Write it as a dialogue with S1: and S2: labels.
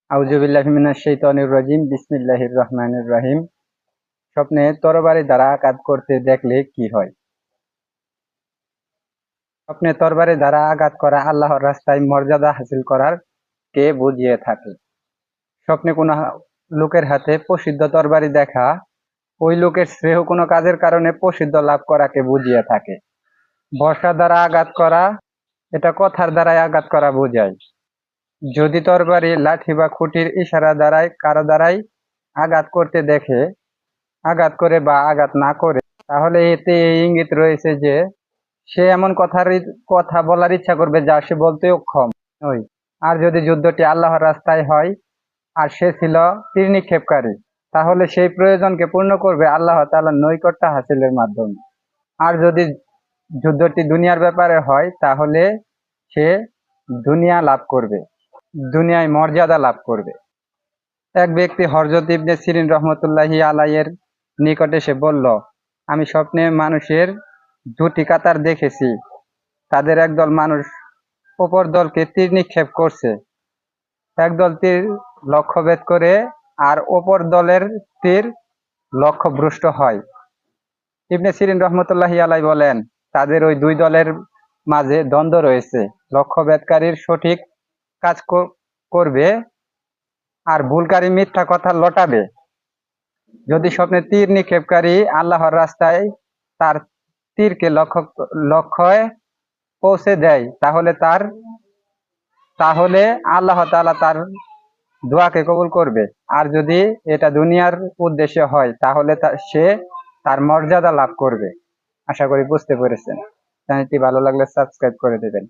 S1: আউযুবিল্লাহি মিনাশ শাইতানির রাজিম বিসমিল্লাহির রহমানির রহিম। স্বপ্নে তরবারি দ্বারা আঘাত করতে দেখলে কি হয়? স্বপ্নে তরবারি দ্বারা আঘাত করা আল্লাহর রাস্তায় মর্যাদা হাসিল করার কে বুঝিয়ে থাকে। স্বপ্নে কোনো লোকের হাতে প্রসিদ্ধ তরবারি দেখা ওই লোকের শ্রেয় কোনো কাজের কারণে প্রসিদ্ধ লাভ করাকে বুঝিয়ে থাকে। বর্ষা দ্বারা আঘাত করা, এটা কথার দ্বারাই আঘাত করা বোঝায়। যদি তরবারি, লাঠি বা খুঁটির ইশারা দ্বারাই কারো দ্বারাই আঘাত করতে দেখে, আঘাত করে বা আঘাত না করে, তাহলে এতে এই ইঙ্গিত রয়েছে যে সে এমন কথা বলার ইচ্ছা করবে যা সে বলতে অক্ষম। ওই আর যদি যুদ্ধটি আল্লাহর রাস্তায় হয় আর সে ছিল তীর নিক্ষেপকারী, তাহলে সেই প্রয়োজনকে পূর্ণ করবে আল্লাহ তাআলার নৈকট্য হাসিলের মাধ্যমে। আর যদি যুদ্ধটি দুনিয়ার ব্যাপারে হয়, তাহলে সে দুনিয়া লাভ করবে, দুনিয়ায় মর্যাদা লাভ করবে। এক ব্যক্তি হযরত ইবনে সিরিন রহমতুল্লাহি আলাইহির নিকটে এসে বলল, আমি স্বপ্নে মানুষের দুটি কাতার দেখেছি। তাদের একদল মানুষ অপর দলকে তীর নিক্ষেপ করছে। একদল তীর লক্ষ্যভেদ করে আর অপর দলের তীর লক্ষ্যভ্রষ্ট হয়। ইবনে সিরিন রহমতুল্লাহি আলাইহি বলেন, তাদের ওই দুই দলের মাঝে দ্বন্দ্ব রয়েছে। লক্ষ্যভেদকারীর সঠিক কাজ করবে আর ভুলকারী মিথ্যা কথা লটাবে। যদি স্বপ্নে তীর নিক্ষেপকারী আল্লাহর রাস্তায় তার তীরকে লক্ষ্যে পৌঁছে দেয়, তাহলে আল্লাহ তাআলা তার দোয়াকে কবুল করবে। আর যদি এটা দুনিয়ার উদ্দেশ্যে হয়, তাহলে সে তার মর্যাদা লাভ করবে। আশা করি বুঝতে পেরেছেন। চ্যানেলটি ভালো লাগলে সাবস্ক্রাইব করে দেবেন।